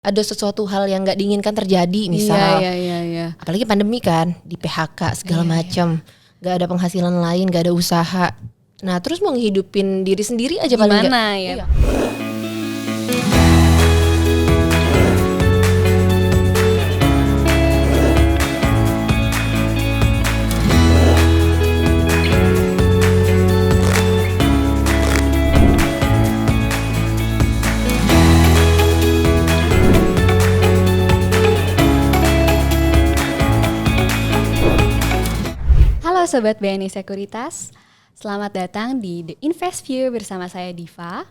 ada sesuatu hal yang nggak diinginkan terjadi misal. Iya. Apalagi pandemi kan, di PHK segala macam, nggak ada penghasilan lain, nggak ada usaha. Nah terus mau ngehidupin diri sendiri aja paling nggak. Gimana ya? Iya. Halo Sobat BNI Sekuritas, selamat datang di The Invest View bersama saya Diva.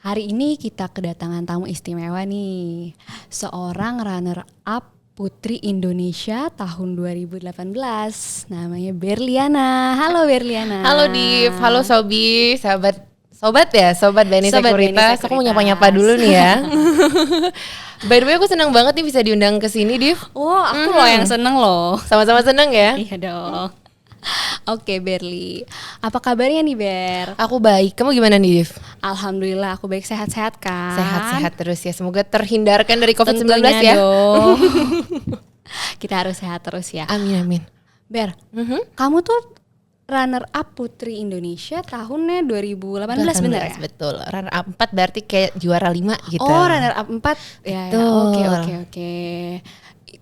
Hari ini kita kedatangan tamu istimewa nih, seorang runner-up Putri Indonesia tahun 2018, namanya Berliana. Halo Berliana. Halo Div, halo Sobi, sobat BNI Sekuritas. Aku mau nyapa-nyapa dulu nih ya. By the way aku senang banget nih bisa diundang ke sini Div. Wah, aku loh yang seneng loh. Sama-sama senang ya. Iya dong. Oke Berli, apa kabarnya nih Ber? Aku baik, kamu gimana nih Div? Alhamdulillah aku baik, sehat-sehat kan? Sehat-sehat terus ya, semoga terhindarkan dari COVID-19 Tentunya ya dong. Kita harus sehat terus ya. Amin. Ber, kamu tuh runner up Putri Indonesia tahunnya 2018 bener ya? Betul, runner up 4 berarti kayak juara 5 gitu. Oh runner up 4, ya. Betul. Oke.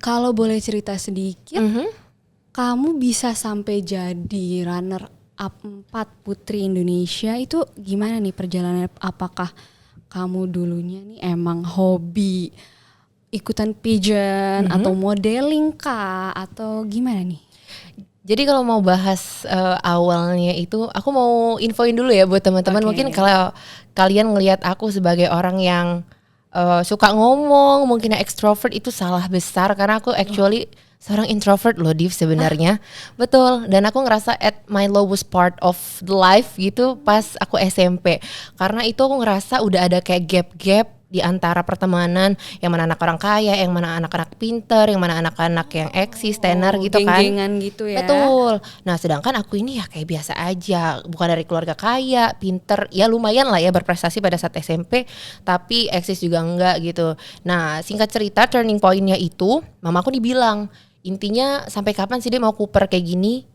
Kalau boleh cerita sedikit, kamu bisa sampai jadi runner up 4 Putri Indonesia itu gimana nih perjalanannya? Apakah kamu dulunya nih emang hobi ikutan pageant atau modeling kah atau gimana nih? Jadi kalau mau bahas awalnya itu, aku mau infoin dulu ya buat teman-teman. Mungkin kalau kalian ngelihat aku sebagai orang yang suka ngomong, mungkin extrovert, itu salah besar karena aku actually seorang introvert loh Div sebenarnya. Betul, dan aku ngerasa at my lowest part of the life gitu pas aku SMP. Karena itu aku ngerasa udah ada kayak gap-gap di antara pertemanan, yang mana anak orang kaya, yang mana anak-anak pinter, yang mana anak-anak yang eksis, tenar gitu kan. Geng-gengan gitu ya. Betul. Nah sedangkan aku ini ya kayak biasa aja, bukan dari keluarga kaya, pinter, ya lumayan lah ya berprestasi pada saat SMP, tapi eksis juga enggak gitu. Nah singkat cerita turning point-nya itu, mamaku dibilang, intinya sampai kapan sih dia mau Cooper kayak gini?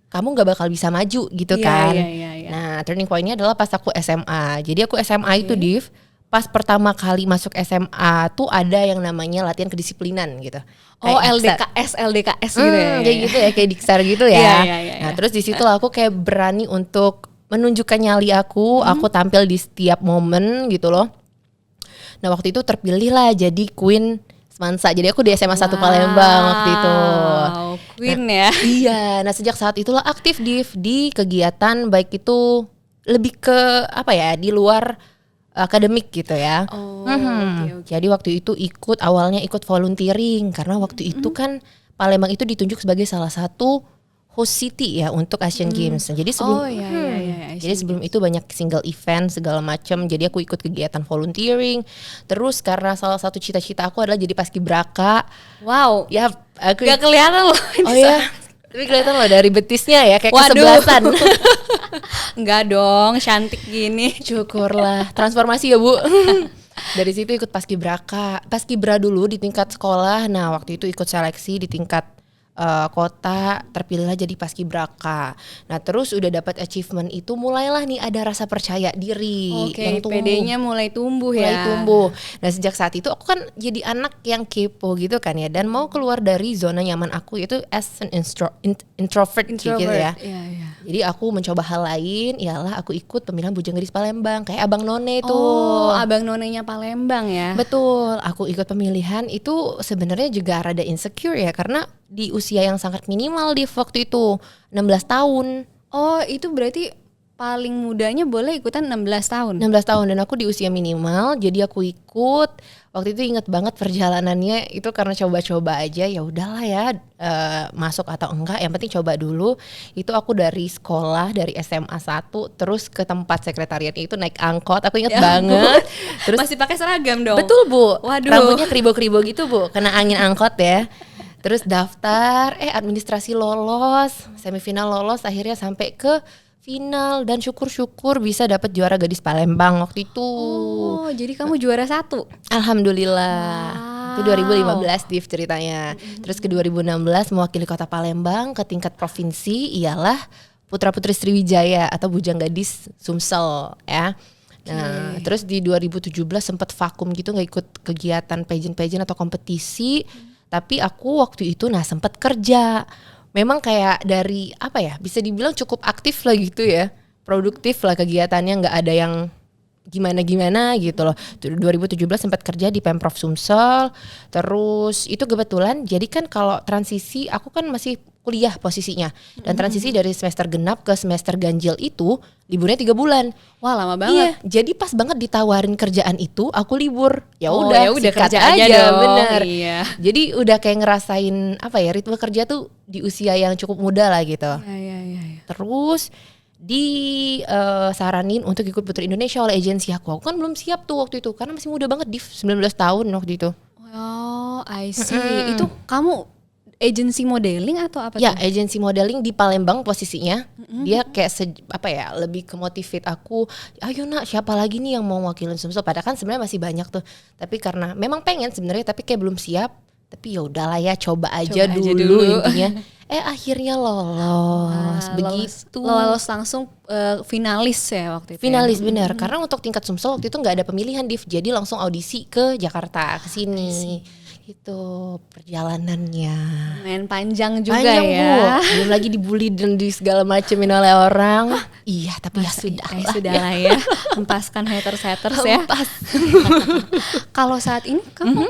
Kamu gak bakal bisa maju gitu kan. Iya. Nah turning point-nya adalah pas aku SMA. Jadi aku SMA itu Div, pas pertama kali masuk SMA tuh ada yang namanya latihan kedisiplinan gitu. Oh Kayak LDKS gitu ya. Kayak gitu ya, kayak Diksar gitu ya. Iya. Nah terus di situ aku kayak berani untuk menunjukkan nyali aku tampil di setiap momen gitu loh. Nah waktu itu terpilih lah jadi Queen Semansa. Jadi aku di SMA 1 Palembang waktu itu. Queen ya. Iya, nah sejak saat itulah aktif di kegiatan baik itu lebih ke apa ya, di luar akademik gitu ya. Okay. Jadi waktu itu awalnya ikut volunteering karena waktu itu kan Palembang itu ditunjuk sebagai salah satu host city ya untuk Asian Games. Jadi sebelum jadi sebelum itu banyak single event segala macam. Jadi aku ikut kegiatan volunteering. Terus karena salah satu cita-cita aku adalah jadi paskibraka. Wow. Ya, aku gak kelihatan loh. Oh ya. Tapi kelihatan loh dari betisnya ya kayak kesebelasan. Enggak dong, cantik gini. Syukurlah. Transformasi ya Bu. Dari situ ikut paskibra dulu di tingkat sekolah. Nah waktu itu ikut seleksi di tingkat kota, terpilihlah jadi paskibraka. Nah terus udah dapat achievement itu, mulailah nih ada rasa percaya diri yang tumbuh. PD-nya mulai tumbuh ya. Nah sejak saat itu aku kan jadi anak yang kepo gitu kan ya, dan mau keluar dari zona nyaman aku itu as an introvert gitu ya. Iya. Jadi aku mencoba hal lain, ialah aku ikut pemilihan Bujang Gadis Palembang kayak Abang None itu. Oh, Abang Nonenya Palembang ya. Betul, aku ikut pemilihan itu sebenarnya juga rada insecure ya, karena di usia yang sangat minimal di waktu itu 16 tahun. Oh, itu berarti paling mudanya boleh ikutan 16 tahun. 16 tahun dan aku di usia minimal, jadi aku ikut. Waktu itu inget banget perjalanannya itu karena coba-coba aja, ya udahlah ya masuk atau enggak, yang penting coba dulu. Itu aku dari sekolah, dari SMA 1 terus ke tempat sekretariatnya itu naik angkot, aku inget banget. Terus masih pakai seragam dong. Betul Bu. Waduh. Rambutnya kribo-kribo gitu Bu, kena angin angkot ya. Terus daftar, administrasi lolos, semifinal lolos, akhirnya sampai ke final, dan syukur-syukur bisa dapat juara gadis Palembang waktu itu. Oh, jadi kamu juara 1. Alhamdulillah. Wow. Itu 2015 Div ceritanya. Terus ke 2016 mewakili kota Palembang ke tingkat provinsi ialah Putra Putri Sriwijaya atau Bujang Gadis Sumsel ya. Nah, terus di 2017 sempat vakum gitu, nggak ikut kegiatan pageant atau kompetisi. Tapi aku waktu itu sempat kerja. Memang kayak dari apa ya, bisa dibilang cukup aktif lah gitu ya. Produktif lah kegiatannya, nggak ada yang gimana-gimana gitu loh. 2017 sempat kerja di Pemprov Sumsel. Terus itu kebetulan jadi kan kalau transisi aku kan masih kuliah posisinya. Dan transisi dari semester genap ke semester ganjil itu liburnya 3 bulan. Wah, lama banget. Iya, jadi pas banget ditawarin kerjaan itu aku libur. Ya udah kerja aja dong. bener. Iya. Jadi udah kayak ngerasain apa ya, ritme kerja tuh di usia yang cukup muda lah gitu. Iya. Terus saranin untuk ikut Putri Indonesia oleh agensi aku. Aku kan belum siap tuh waktu itu karena masih muda banget, 19 tahun waktu itu. Oh, I see. Itu kamu agensi modeling atau apa Ya, tuh? agensi modeling di Palembang posisinya. Dia kayak lebih ke motivate aku. Ayo nak, siapa lagi nih yang mau wakilin Sumsel? Padahal kan sebenarnya masih banyak tuh. Tapi karena memang pengen sebenarnya, tapi kayak belum siap. Tapi ya udahlah ya, coba aja dulu intinya. Akhirnya lolos. Begitu. Lolos langsung finalis ya waktu itu. Finalis bener. Karena untuk tingkat Sumsel waktu itu nggak ada pemilihan, Div. Jadi langsung audisi ke Jakarta, ke sini. Itu perjalanannya. Main panjang juga Panjang, ya. Bu. Belum lagi dibully dan di segala macemin oleh orang. Iya, tapi ya sudah lah. Sudah lah ya. Hempaskan haters ya. Kalau saat ini kamu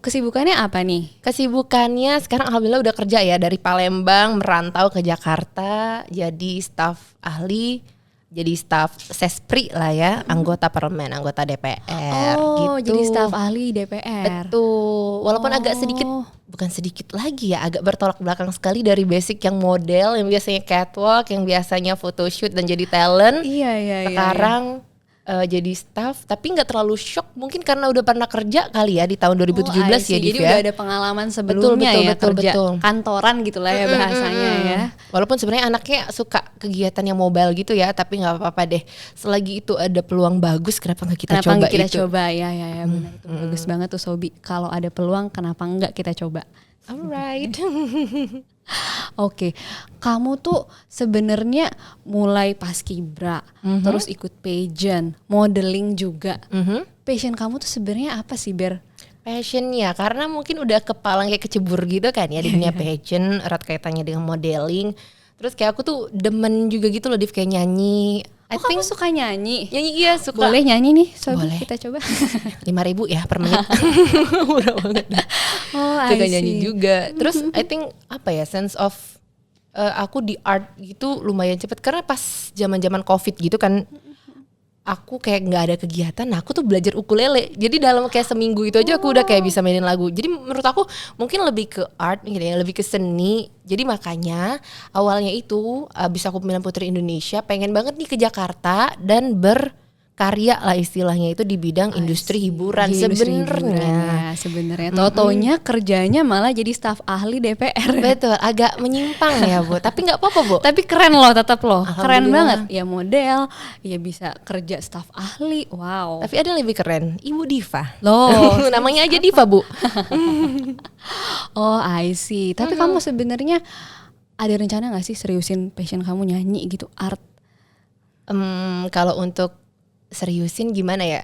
kesibukannya apa nih? Kesibukannya sekarang alhamdulillah udah kerja ya, dari Palembang merantau ke Jakarta jadi staf ahli, jadi staf sespri lah ya, anggota parlemen, anggota DPR gitu. Jadi staf ahli DPR. Betul. Walaupun agak sedikit, bukan sedikit lagi ya, agak bertolak belakang sekali dari basic yang model, yang biasanya catwalk, yang biasanya photoshoot dan jadi talent. Iya. Sekarang jadi staff, tapi nggak terlalu shock mungkin karena udah pernah kerja kali ya di tahun 2017 ya. Jadi ya. udah ada pengalaman sebelumnya betul, kerja kantoran gitulah ya bahasanya ya. Walaupun sebenarnya anaknya suka kegiatan yang mobile gitu ya, tapi nggak apa-apa deh. Selagi itu ada peluang bagus, kenapa nggak kita coba itu? Coba ya benar itu bagus banget tuh Sobi. Kalau ada peluang kenapa nggak kita coba? Alright. Oke, kamu tuh sebenarnya mulai paskibra, terus ikut pageant, modeling juga. Passion kamu tuh sebenarnya apa sih, Ber? Passionnya karena mungkin udah kepalang kayak kecebur gitu kan ya di dunia pageant, erat kaitannya dengan modeling. Terus kayak aku tuh demen juga gitu loh, Div, kayak nyanyi. Kamu suka nyanyi? Nyanyi, iya suka. Boleh nyanyi nih, Sobi, boleh. kita coba. 5.000 ya per menit. Murah banget. Suka nyanyi juga. Terus I think apa ya, sense of aku di art gitu lumayan cepet. Karena pas zaman-zaman COVID gitu kan, aku kayak nggak ada kegiatan. Nah, aku tuh belajar ukulele. Jadi dalam kayak seminggu itu aja aku udah kayak bisa mainin lagu. Jadi menurut aku mungkin lebih ke art, lebih ke seni. Jadi makanya awalnya itu abis aku pemilihan Putri Indonesia pengen banget nih ke Jakarta dan berkarya lah istilahnya itu di bidang industri hiburan sebenarnya. Totonya kerjanya malah jadi staf ahli DPR. Betul, agak menyimpang ya Bu. Tapi nggak apa-apa Bu. Tapi keren loh, tetap loh. Keren banget. Ya model, ya bisa kerja staf ahli. Wow. Tapi ada yang lebih keren, Ibu Diva. Loh, namanya aja Diva Bu. Oh, I see. Tapi kamu sebenarnya ada rencana nggak sih seriusin passion kamu nyanyi gitu, art? Kalau untuk seriusin gimana ya?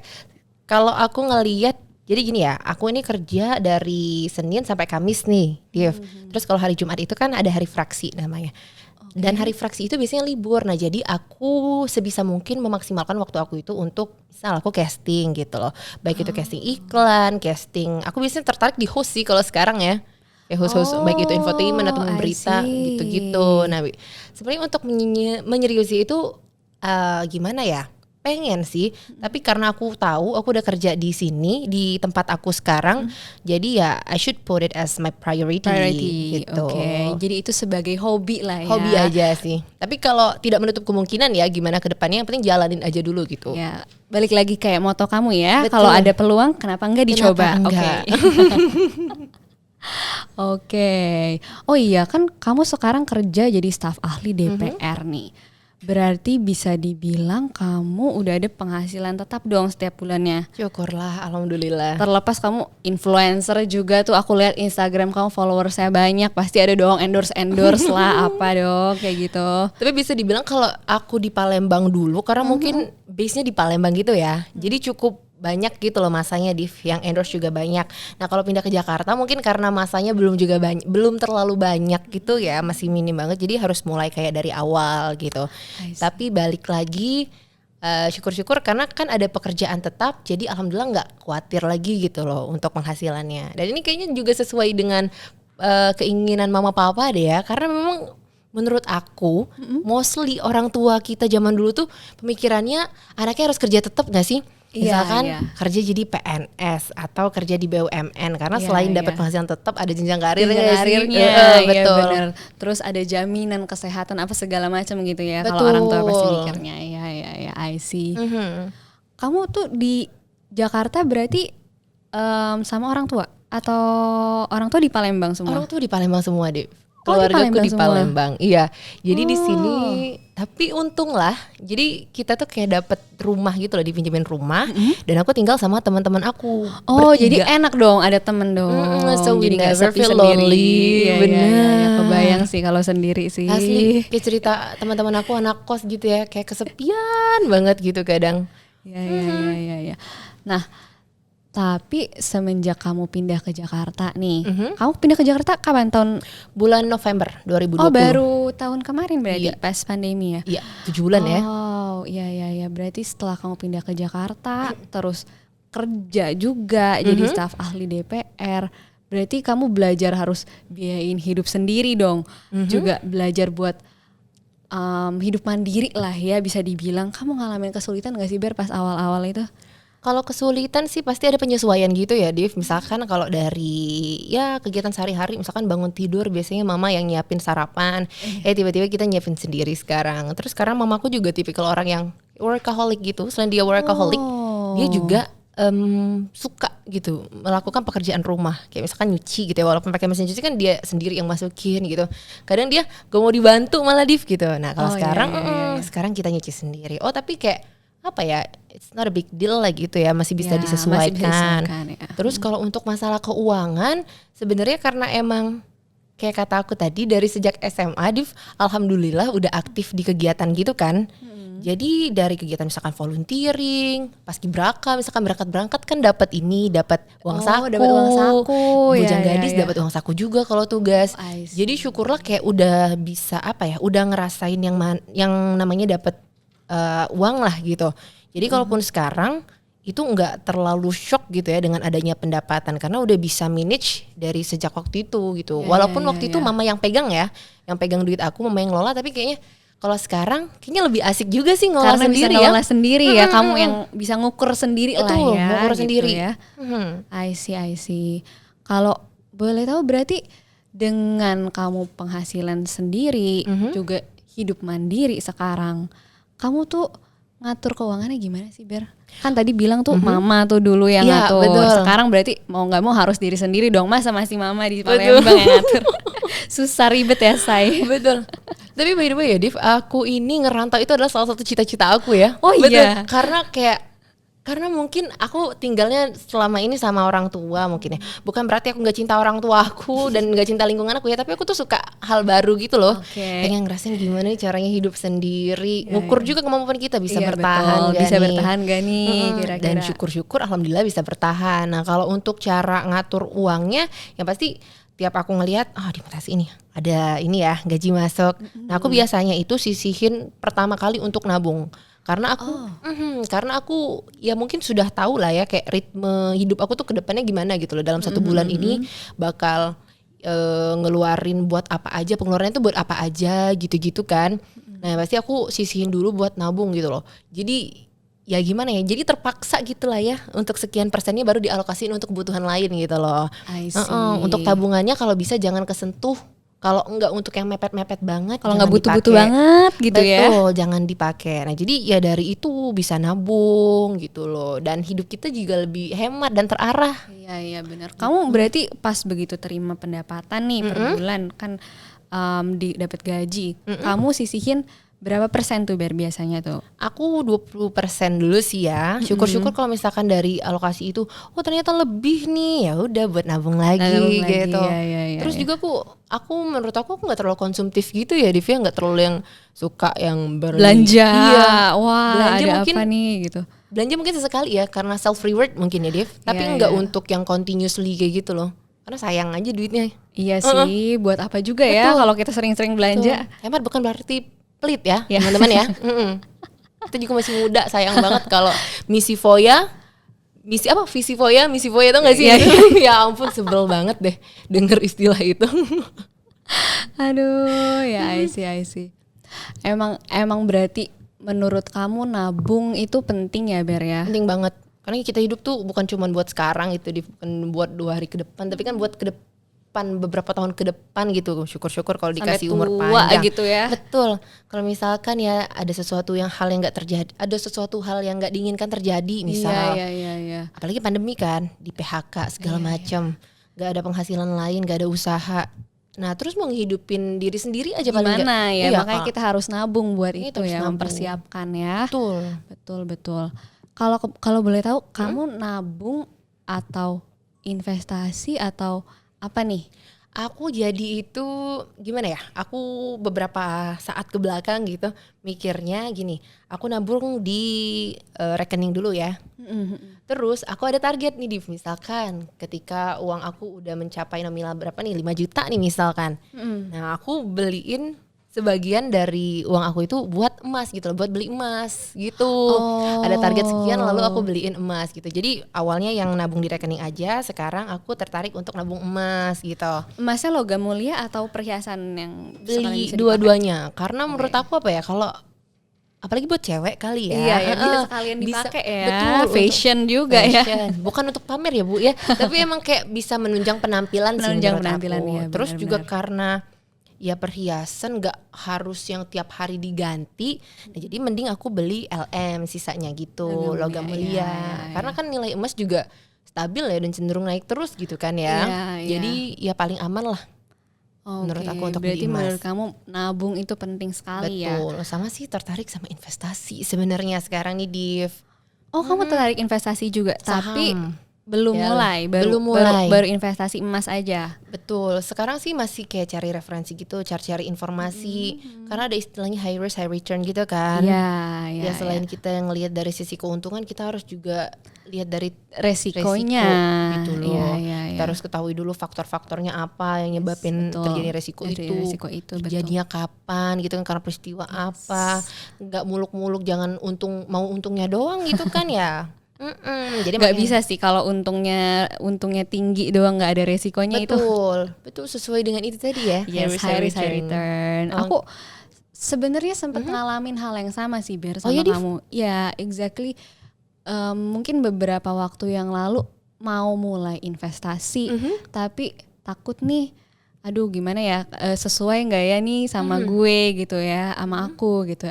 Kalau aku ngelihat, jadi gini ya, aku ini kerja dari Senin sampai Kamis nih, Div. Terus kalau hari Jumat itu kan ada hari fraksi namanya. Dan hari fraksi itu biasanya libur. Nah, jadi aku sebisa mungkin memaksimalkan waktu aku itu untuk misal aku casting gitu loh. Baik itu casting iklan, casting. Aku biasanya tertarik di host sih kalau sekarang ya. Ya host-host baik itu infotainment atau berita gitu-gitu. Nah, sebenarnya untuk menyeriusi itu gimana ya? Pengen sih, tapi karena aku tahu aku udah kerja di sini di tempat aku sekarang, jadi ya I should put it as my priority gitu. Oke, jadi itu sebagai hobi lah ya. Hobi aja sih. Tapi kalau tidak menutup kemungkinan ya gimana ke depannya, yang penting jalanin aja dulu gitu. Ya, balik lagi kayak moto kamu ya. Betul. Kalau ada peluang kenapa enggak dicoba? Oke. Oke. Oh iya, kan kamu sekarang kerja jadi staf ahli DPR nih. Berarti bisa dibilang kamu udah ada penghasilan tetap dong setiap bulannya. Syukurlah, alhamdulillah. Terlepas kamu influencer juga tuh, aku lihat Instagram kamu followersnya banyak, pasti ada dong endorse lah apa dong kayak gitu. Tapi bisa dibilang kalau aku di Palembang dulu karena mungkin base-nya di Palembang gitu ya. Jadi cukup banyak gitu loh masanya yang endorse juga banyak. Nah kalau pindah ke Jakarta mungkin karena masanya belum terlalu banyak gitu ya, masih minim banget. Jadi harus mulai kayak dari awal gitu. Tapi balik lagi syukur-syukur karena kan ada pekerjaan tetap. Jadi alhamdulillah nggak khawatir lagi gitu loh untuk penghasilannya. Dan ini kayaknya juga sesuai dengan keinginan mama papa deh ya. Karena memang menurut aku mostly orang tua kita zaman dulu tuh pemikirannya anaknya harus kerja tetap nggak sih? Misalkan kerja jadi PNS atau kerja di BUMN karena selain dapat penghasilan tetap ada jenjang karirnya. Betul. Bener. Terus ada jaminan kesehatan apa segala macam gitu ya. Kalau orang tua pasti mikirnya ya I see. Kamu tuh di Jakarta berarti sama orang tua atau orang tua di Palembang semua? Orang tua di Palembang semua deh. Keluargaku di Palembang. Iya. Jadi di sini tapi untung lah. Jadi kita tuh kayak dapet rumah gitu loh, dipinjemin rumah dan aku tinggal sama teman-teman aku. Oh, bertiga. Jadi enak dong, ada temen dong. So jadi enggak never feel lonely. Bener. Ya, kebayang sih kalau sendiri sih. Asli kayak cerita teman-teman aku anak kos gitu ya, kayak kesepian banget gitu kadang. Iya. Nah, tapi semenjak kamu pindah ke Jakarta nih, kamu pindah ke Jakarta kapan? Bulan November 2020. Oh, baru tahun kemarin berarti pas pandemi ya? Iya, 7 bulan ya. Oh, iya. Berarti setelah kamu pindah ke Jakarta, terus kerja juga jadi staf ahli DPR, berarti kamu belajar harus biayain hidup sendiri dong. Juga belajar buat hidup mandiri lah ya, bisa dibilang. Kamu ngalamin kesulitan gak sih Ber pas awal-awal itu? Kalau kesulitan sih pasti ada penyesuaian gitu ya Div. Misalkan kalau dari kegiatan sehari-hari, misalkan bangun tidur biasanya mama yang nyiapin sarapan, tiba-tiba kita nyiapin sendiri sekarang. Terus sekarang mamaku juga tipikal orang yang workaholic gitu. Selain dia workaholic, dia juga suka gitu melakukan pekerjaan rumah. Kayak misalkan nyuci gitu ya, walaupun pakai mesin cuci kan dia sendiri yang masukin gitu. Kadang dia gak mau dibantu malah Div gitu. Nah kalau sekarang kita nyuci sendiri. Oh tapi kayak apa ya, it's not a big deal lah gitu ya, masih bisa disesuaikan. Ya. Terus kalau untuk masalah keuangan, sebenarnya karena emang kayak kata aku tadi dari sejak SMA Div, alhamdulillah udah aktif di kegiatan gitu kan. Jadi dari kegiatan misalkan volunteering, paskibraka, misalkan berangkat kan dapat uang saku. Bujang gadis dapat uang saku juga kalau tugas. Jadi syukurlah kayak udah bisa udah ngerasain yang namanya dapat uang lah gitu. Jadi kalaupun sekarang itu nggak terlalu shock gitu ya dengan adanya pendapatan karena udah bisa manage dari sejak waktu itu gitu. Walaupun waktu itu mama yang pegang duit aku, mama yang ngelola, tapi kayaknya kalau sekarang kayaknya lebih asik juga sih ngelola karena sendiri bisa ngelola sendiri ya. Kamu yang bisa ngukur sendiri lah ya. Ngukur gitu sendiri ya. I see. Kalau boleh tahu berarti dengan kamu penghasilan sendiri juga hidup mandiri sekarang, kamu tuh ngatur keuangannya gimana sih Ber? Kan tadi bilang tuh mama tuh dulu yang ngatur. Betul. Sekarang berarti mau gak mau harus diri sendiri dong. Masa masih mama di Palembang yang ngatur. Susah ribet ya say. Betul. Tapi by the way ya Div, aku ini ngerantau itu adalah salah satu cita-cita aku ya. Oh betul. Iya. Karena mungkin aku tinggalnya selama ini sama orang tua mungkin ya. Bukan berarti aku gak cinta orang tua aku dan gak cinta lingkungan aku ya. Tapi aku tuh suka hal baru gitu loh. Pengen ngerasain gimana nih caranya hidup sendiri. Ngukur juga kemampuan kita bisa bertahan gak bisa nih. bertahan gak nih kira-kira. Dan syukur-syukur alhamdulillah bisa bertahan. Nah kalau untuk cara ngatur uangnya, yang pasti tiap aku ngelihat di tas ini ada ini ya gaji masuk. Nah aku biasanya itu sisihin pertama kali untuk nabung. Karena aku ya mungkin sudah tahu lah ya kayak ritme hidup aku tuh kedepannya gimana gitu loh. Dalam 1 bulan ini bakal ngeluarin buat apa aja, pengeluarannya tuh buat apa aja gitu-gitu kan. Nah pasti aku sisihin dulu buat nabung gitu loh. Jadi ya gimana ya, jadi terpaksa gitu lah ya untuk sekian persennya baru dialokasiin untuk kebutuhan lain gitu loh. Untuk tabungannya kalau bisa jangan kesentuh. Kalau enggak untuk yang mepet-mepet banget, kalau nggak butuh-butuh banget gitu. Betul, jangan dipakai. Nah jadi ya dari itu bisa nabung gitu loh, dan hidup kita juga lebih hemat dan terarah. Iya benar. Kamu berarti pas begitu terima pendapatan nih per bulan kan dapat gaji, kamu sisihin Berapa persen tuh Ber biasanya tuh? Aku 20% dulu sih ya. Syukur-syukur kalau misalkan dari alokasi itu, oh ternyata lebih nih, ya udah buat nabung lagi gitu. Ya, Terus juga aku menurut aku nggak terlalu konsumtif gitu ya, Divya, nggak terlalu yang suka yang belanja. Iya. Wah, belanja ada mungkin, apa nih gitu. Belanja mungkin sesekali ya, karena self reward mungkin ya, Div. Tapi nggak untuk yang continuously kayak gitu loh. Karena sayang aja duitnya. Iya sih, buat apa juga ya kalau kita sering-sering belanja. Hemat bukan berarti pelit ya, teman-teman ya. Kita juga masih muda, sayang banget kalau misi Foya tau gak sih? Ya ampun, sebel banget deh denger istilah itu. Aduh, ya I see. Emang berarti menurut kamu nabung itu penting ya Ber ya? Penting banget. Karena kita hidup tuh bukan cuma buat sekarang itu, bukan buat 2 hari ke depan, tapi kan buat ke depan, beberapa tahun ke depan gitu. Syukur-syukur kalau dikasih umur panjang gitu ya. Betul. Kalau misalkan ya ada sesuatu hal yang nggak terjadi, ada sesuatu hal yang nggak diinginkan terjadi, misal Iya. apalagi pandemi kan, di PHK segala macam, nggak ada penghasilan lain, nggak ada usaha. Nah terus mau ngehidupin diri sendiri aja paling gimana ya, makanya kita harus nabung buat itu ya, nabung. Mempersiapkan ya. Betul. Kalau boleh tahu, kamu nabung atau investasi atau apa nih? Aku jadi itu gimana ya? Aku beberapa saat ke belakang gitu mikirnya gini, aku nabung di rekening dulu ya. Terus aku ada target nih, Div, misalkan ketika uang aku udah mencapai nominal berapa nih, 5 juta nih misalkan. Nah aku beliin sebagian dari uang aku itu buat emas gitu loh, buat beli emas gitu. Ada target sekian lalu aku beliin emas gitu. Jadi awalnya yang nabung di rekening aja, sekarang aku tertarik untuk nabung emas gitu. Emasnya logam mulia atau perhiasan yang beli dua-duanya? Karena menurut aku apa ya, kalau apalagi buat cewek kali ya. Iya, bisa sekalian dipakai ya. Betul, fashion juga ya. Bukan untuk pamer ya Bu ya, tapi emang kayak bisa menunjang penampilan sih menurut aku. Ya, terus juga karena ya perhiasan gak harus yang tiap hari diganti. Nah, jadi mending aku beli LM sisanya gitu, logam mulia. Karena kan nilai emas juga stabil ya dan cenderung naik terus gitu kan ya. Jadi ya paling aman lah. Menurut aku untuk berarti beli emas. Menurut kamu nabung itu penting sekali. Betul. Sama sih tertarik sama investasi sebenarnya sekarang nih, Div. Oh, kamu tertarik investasi juga, saham. Tapi belum mulai. Baru investasi emas aja. Betul. Sekarang sih masih kayak cari referensi gitu, cari informasi. Karena ada istilahnya high risk high return gitu kan. Ya selain kita yang ngelihat dari sisi keuntungan, kita harus juga lihat dari resikonya gitu loh. Kita harus ketahui dulu faktor-faktornya apa yang nyebabin terjadi resiko itu. Terjadinya kapan gitu kan, karena peristiwa apa. Nggak muluk-muluk, jangan mau untungnya doang gitu kan ya. Jadi nggak bisa sih kalau untungnya tinggi doang nggak ada resikonya. Betul sesuai dengan itu tadi ya. High risk high return. Aku sebenarnya sempat ngalamin hal yang sama sih Ber sama kamu. Ya exactly. Mungkin beberapa waktu yang lalu mau mulai investasi, tapi takut nih, aduh gimana ya, sesuai nggak ya nih sama gue gitu ya, sama aku gitu.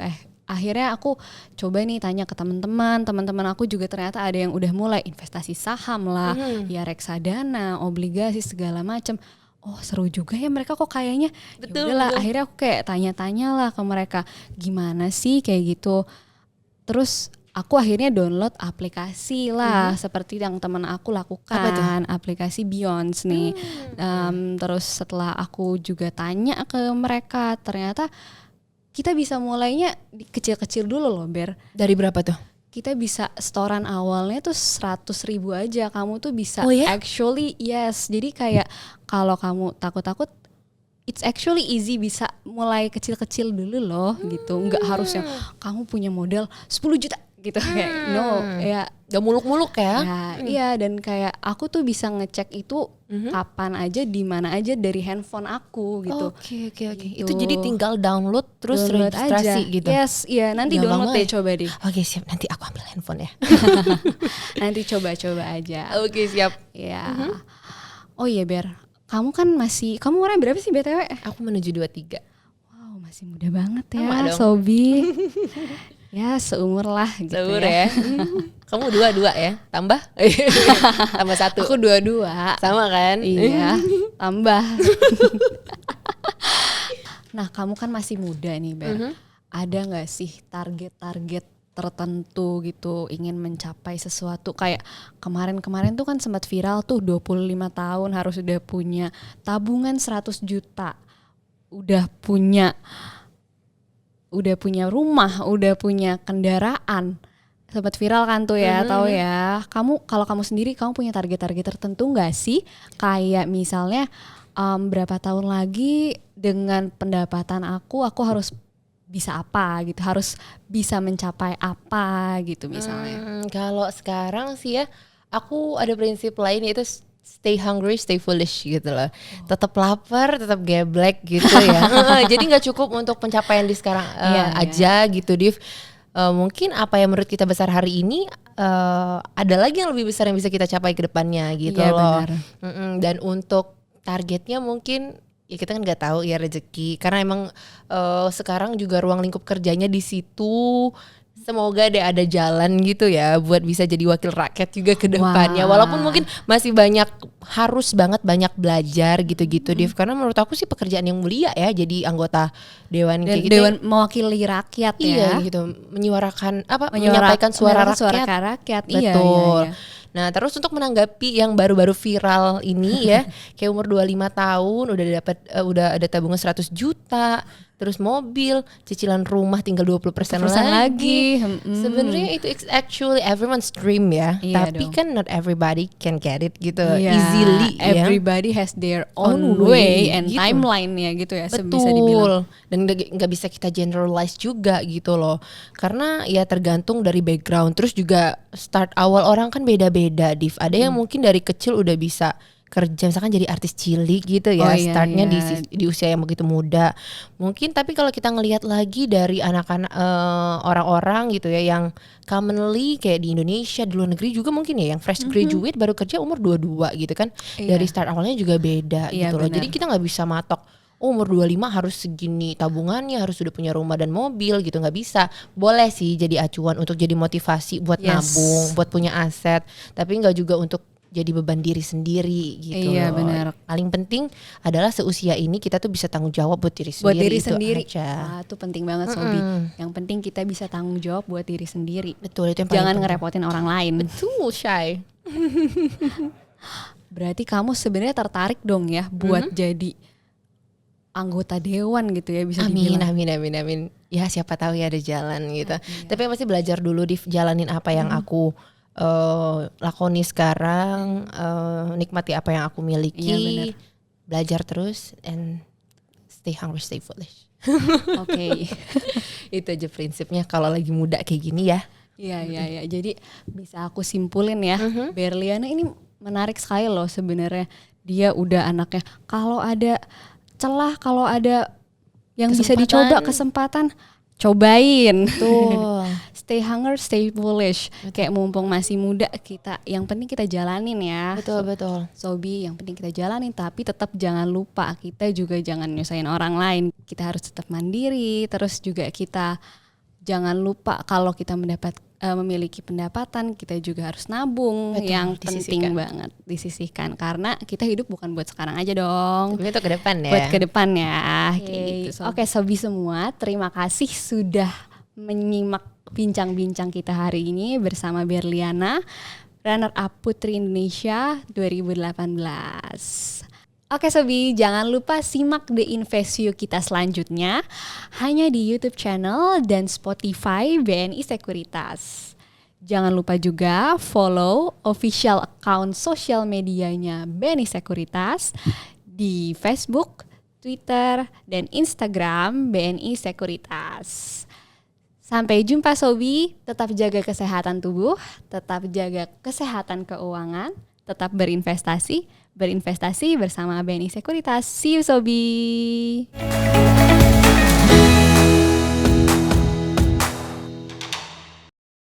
Akhirnya aku coba nih tanya ke teman-teman aku juga ternyata ada yang udah mulai investasi saham lah, ya reksadana, obligasi segala macam. Oh seru juga ya mereka kok kayaknya. Betul. Akhirnya aku kayak tanya-tanya lah ke mereka, gimana sih kayak gitu. Terus aku akhirnya download aplikasi lah, seperti yang teman aku lakukan, aplikasi Beyonce nih. Terus setelah aku juga tanya ke mereka, ternyata kita bisa mulainya kecil-kecil dulu loh Ber. Dari berapa tuh? Kita bisa setoran awalnya tuh 100.000 aja. Kamu tuh bisa actually yes. Jadi kayak kalau kamu takut-takut, it's actually easy, bisa mulai kecil-kecil dulu loh gitu. Nggak harus yang kamu punya modal 10 juta gitu kayak no ya. Gak muluk-muluk ya. Iya, dan kayak aku tuh bisa ngecek itu kapan aja, di mana aja dari handphone aku gitu. Oke. Gitu. Itu jadi tinggal download terus registrasi aja. Gitu. Yes, iya nanti download deh, coba deh. Oke, siap, nanti aku ambil handphone ya. Nanti coba aja. Oke, siap. Ya. Oh iya Ber, kamu kan kamu umurnya berapa sih BTW? Aku menuju 23. Wow, masih muda banget ya, Sobi. Ya seumur lah gitu. Seumur ya. Kamu 22 ya? Tambah? Tambah 1. Aku 22. Sama kan? Iya. Tambah. Nah kamu kan masih muda nih Ber. ada nggak sih target-target tertentu gitu, ingin mencapai sesuatu? Kayak kemarin tuh kan sempat viral tuh 25 tahun harus udah punya tabungan 100 juta, udah punya rumah, udah punya kendaraan. Sempat viral kan tuh ya, tahu ya. Kalau kamu sendiri, kamu punya target-target tertentu nggak sih? Kayak misalnya berapa tahun lagi dengan pendapatan aku harus bisa apa gitu, harus bisa mencapai apa gitu misalnya. Kalau sekarang sih ya, aku ada prinsip lain, yaitu stay hungry, stay foolish gitu loh. Tetap lapar, tetap geblek gitu ya. Jadi nggak cukup untuk pencapaian di sekarang aja gitu, Div. Mungkin apa yang menurut kita besar hari ini, ada lagi yang lebih besar yang bisa kita capai ke depannya gitu loh. Benar. Dan untuk targetnya mungkin ya kita kan nggak tahu ya rezeki, karena emang sekarang juga ruang lingkup kerjanya di situ. Semoga deh ada jalan gitu ya buat bisa jadi wakil rakyat juga ke depannya. Walaupun mungkin masih harus banget banyak belajar gitu-gitu, Div. Karena menurut aku sih pekerjaan yang mulia ya, jadi anggota dewan kayak gitu. Dewan mewakili rakyat ya. Iya gitu, menyampaikan suara rakyat. Betul. Iya. Nah, terus untuk menanggapi yang baru-baru viral ini ya, kayak umur 25 tahun udah ada tabungan 100 juta, terus mobil, cicilan rumah tinggal 20% lagi. Sebenarnya itu actually everyone's dream ya. Tapi kan not everybody can get it gitu easily ya. Everybody has their own way and gitu. Timeline ya gitu ya. Betul. Bisa dibilang. Dan nggak bisa kita generalize juga gitu loh. Karena ya tergantung dari background. Terus juga start awal orang kan beda-beda, Div. Ada yang mungkin dari kecil udah bisa kerja, misalkan jadi artis cilik gitu ya, startnya di usia yang begitu muda mungkin. Tapi kalau kita ngelihat lagi dari anak-anak orang-orang gitu ya, yang commonly kayak di Indonesia, di luar negeri juga mungkin ya, yang fresh graduate baru kerja umur 22 gitu kan. Dari start awalnya juga beda gitu loh. Jadi kita nggak bisa matok umur 25 harus segini tabungannya, harus sudah punya rumah dan mobil gitu, nggak bisa. Boleh sih jadi acuan untuk jadi motivasi buat nabung, buat punya aset, tapi nggak juga untuk jadi beban diri sendiri gitu. Iya benar. Paling penting adalah seusia ini kita tuh bisa tanggung jawab buat diri sendiri. Buat diri sendiri aja. Itu penting banget Sobi. Yang penting kita bisa tanggung jawab buat diri sendiri. Betul, itu yang jangan penting. Ngerepotin orang lain. Betul, Shay. Berarti kamu sebenarnya tertarik dong ya buat jadi anggota dewan gitu ya, bisa dibilang. Amin. Ya siapa tahu ya ada jalan gitu. Tapi pasti belajar dulu, jalanin apa yang aku lakoni sekarang, nikmati apa yang aku miliki, belajar terus, and stay hungry, stay foolish. Oke. Itu aja prinsipnya kalau lagi muda kayak gini ya. Iya. Jadi bisa aku simpulin ya, Berliana ini menarik sekali loh sebenarnya. Dia udah anaknya, kalau ada celah, kalau ada yang bisa dicoba, kesempatan, cobain. Tuh. Stay hungry, stay foolish. Kayak mumpung masih muda kita, yang penting kita jalanin ya. Betul. Sobi, yang penting kita jalanin, tapi tetap jangan lupa kita juga jangan nyusahin orang lain. Kita harus tetap mandiri, terus juga kita jangan lupa kalau kita memiliki pendapatan, kita juga harus nabung. Betul, yang penting banget disisihkan, karena kita hidup bukan buat sekarang aja dong. Tapi itu ke depan ya. Buat ke depan ya. Gitu, Oke, Sobi semua, terima kasih sudah menyimak bincang-bincang kita hari ini bersama Berliana, runner up Putri Indonesia 2018. Oke Sobi, jangan lupa simak The Invest You kita selanjutnya hanya di YouTube channel dan Spotify BNI Sekuritas. Jangan lupa juga follow official account sosial medianya BNI Sekuritas di Facebook, Twitter, dan Instagram BNI Sekuritas. Sampai jumpa Sobi, tetap jaga kesehatan tubuh, tetap jaga kesehatan keuangan, tetap berinvestasi bersama BNI Sekuritas. See you Sobi.